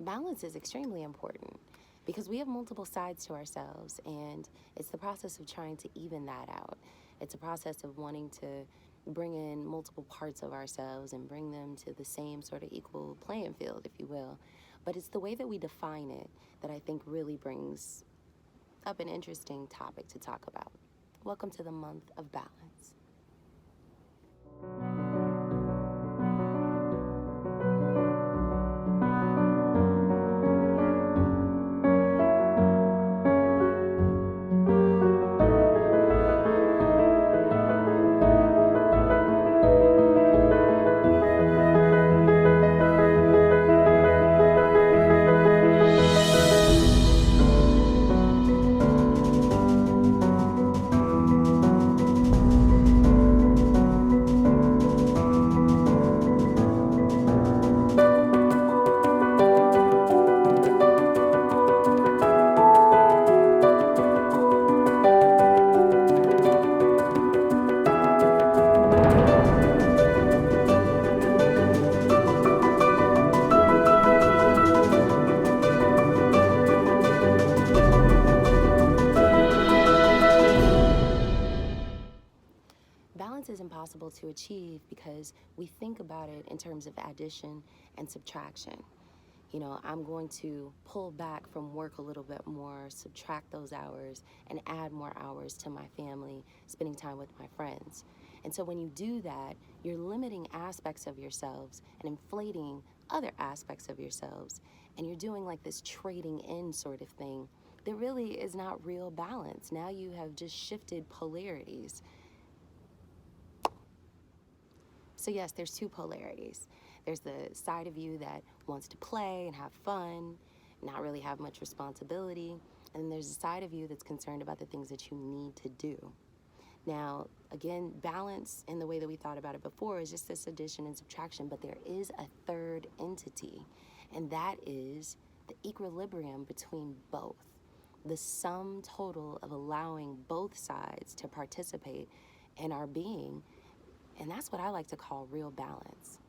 balance is extremely important because we have multiple sides to ourselves, and it's the process of trying to even that out. It's a process of wanting to bring in multiple parts of ourselves and bring them to the same sort of equal playing field, if you will. But it's the way that we define it that I think really brings up an interesting topic to talk about. Welcome to the month of balance. Balance is impossible to achieve because we think about it in terms of addition and subtraction. You know, I'm going to pull back from work a little bit more, subtract those hours, and add more hours to my family, spending time with my friends. And so when you do that, you're limiting aspects of yourselves and inflating other aspects of yourselves. And you're doing like this trading in sort of thing that really is not real balance. Now you have just shifted polarities. So yes, there's two polarities. There's the side of you that wants to play and have fun, not really have much responsibility. And then there's a side of you that's concerned about the things that you need to do. Now, again, balance in the way that we thought about it before is just this addition and subtraction, but there is a third entity, and that is the equilibrium between both. The sum total of allowing both sides to participate in our being. And that's what I like to call real balance.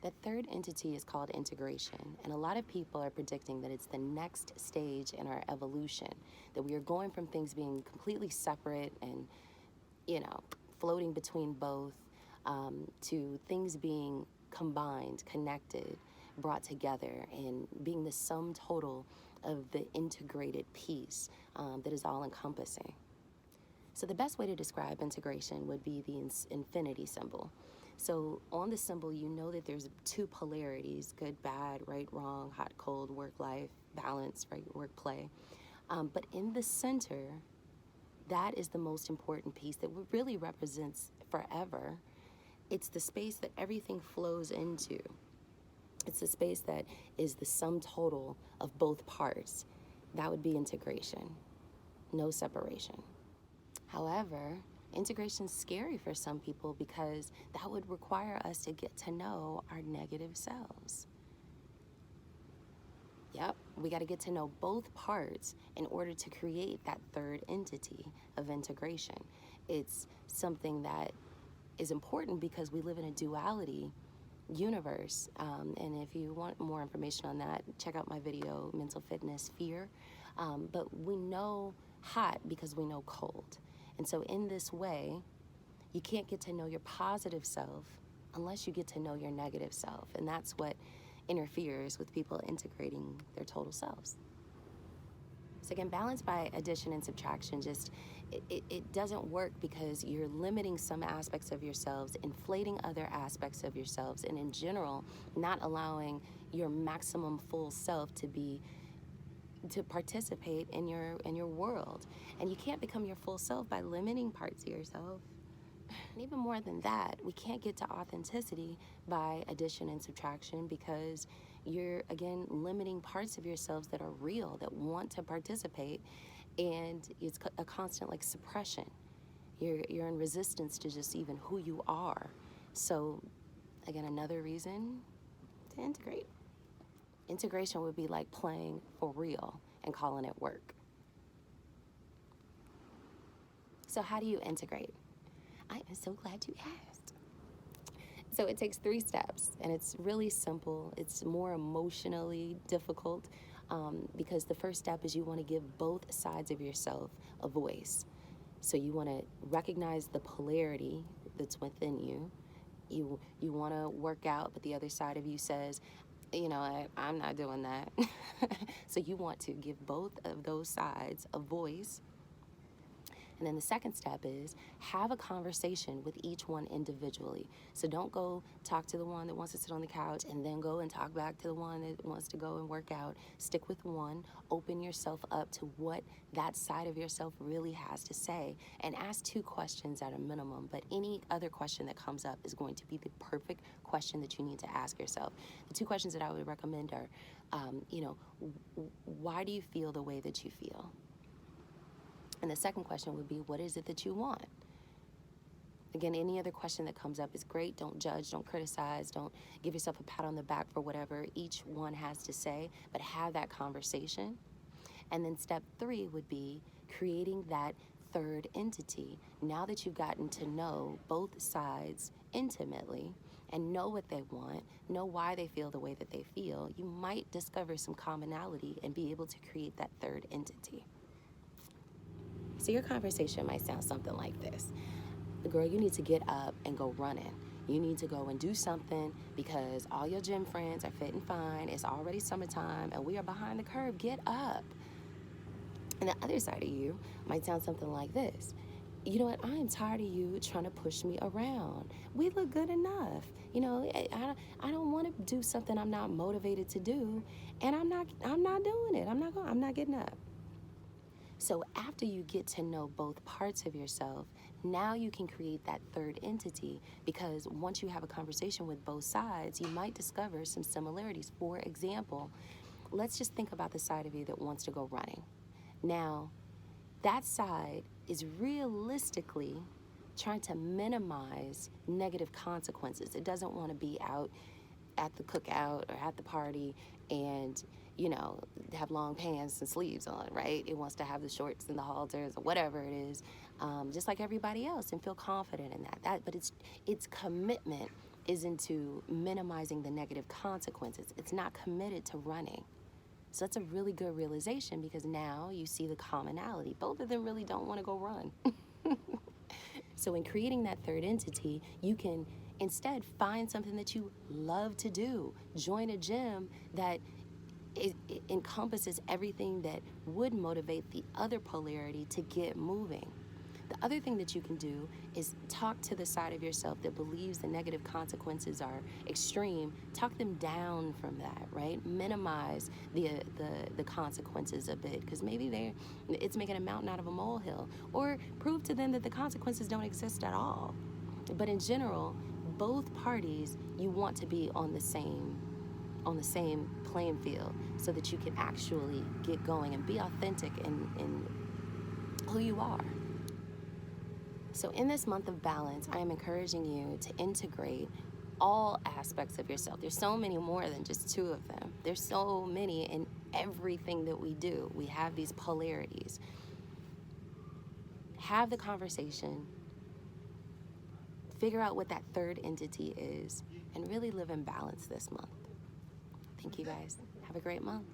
That third entity is called integration, and a lot of people are predicting that it's the next stage in our evolution, that we are going from things being completely separate and, floating between both, to things being combined, connected, brought together, and being the sum total of the integrated piece that is all-encompassing. So the best way to describe integration would be the infinity symbol. So on the symbol, you know that there's two polarities, good, bad, right, wrong, hot, cold, work, life, balance, right, work, play. But in the center, that is the most important piece that really represents forever. It's the space that everything flows into. It's the space that is the sum total of both parts. That would be integration, no separation. However, integration is scary for some people because that would require us to get to know our negative selves. Yep, we got to get to know both parts in order to create that third entity of integration. It's something that is important because we live in a duality universe. And if you want more information on that, check out my video, Mental Fitness Fear. But we know hot because we know cold. And so in this way, you can't get to know your positive self unless you get to know your negative self. And that's what interferes with people integrating their total selves. So again, balance by addition and subtraction it doesn't work because you're limiting some aspects of yourselves, inflating other aspects of yourselves, and in general, not allowing your maximum full self to participate in your world. And you can't become your full self by limiting parts of yourself. And even more than that, we can't get to authenticity by addition and subtraction because you're, again, limiting parts of yourselves that are real, that want to participate, and it's a constant, suppression. You're in resistance to just even who you are. So, again, another reason to integrate. Integration would be like playing for real and calling it work. So how do you integrate? I am so glad you asked. So it takes 3 steps, and it's really simple. It's more emotionally difficult because the first step is you want to give both sides of yourself a voice. So you want to recognize the polarity that's within you. You want to work out, but the other side of you says, I'm not doing that. So you want to give both of those sides a voice. And then the second step is have a conversation with each one individually. So don't go talk to the one that wants to sit on the couch and then go and talk back to the one that wants to go and work out. Stick with one. Open yourself up to what that side of yourself really has to say. And ask 2 questions at a minimum. But any other question that comes up is going to be the perfect question that you need to ask yourself. The 2 questions that I would recommend are, why do you feel the way that you feel? And the second question would be, what is it that you want? Again, any other question that comes up is great. Don't judge, don't criticize, don't give yourself a pat on the back for whatever each one has to say, but have that conversation. And then step 3 would be creating that third entity. Now that you've gotten to know both sides intimately and know what they want, know why they feel the way that they feel, you might discover some commonality and be able to create that third entity. So your conversation might sound something like this. Girl, you need to get up and go running. You need to go and do something because all your gym friends are fit and fine. It's already summertime and we are behind the curve. Get up. And the other side of you might sound something like this. You know what? I am tired of you trying to push me around. We look good enough. I don't want to do something I'm not motivated to do, and I'm not doing it. I'm not getting up. So after you get to know both parts of yourself, now you can create that third entity, because once you have a conversation with both sides, you might discover some similarities. For example, let's just think about the side of you that wants to go running. Now, that side is realistically trying to minimize negative consequences. It doesn't want to be out at the cookout or at the party and have long pants and sleeves on, right? It wants to have the shorts and the halters or whatever it is, just like everybody else, and feel confident in that. But its commitment is into minimizing the negative consequences. It's not committed to running. So that's a really good realization, because now you see the commonality. Both of them really don't want to go run. So in creating that third entity, you can instead find something that you love to do. Join a gym that it encompasses everything that would motivate the other polarity to get moving. The other thing that you can do is talk to the side of yourself that believes the negative consequences are extreme. Talk them down from that, right? Minimize the consequences a bit, because maybe it's making a mountain out of a molehill. Or prove to them that the consequences don't exist at all. But in general, both parties, you want to be on the same playing field, so that you can actually get going and be authentic in who you are. So in this month of balance, I am encouraging you to integrate all aspects of yourself. There's so many more than just 2 of them. There's so many in everything that we do. We have these polarities. Have the conversation. Figure out what that third entity is, and really live in balance this month. Thank you guys. Have a great month.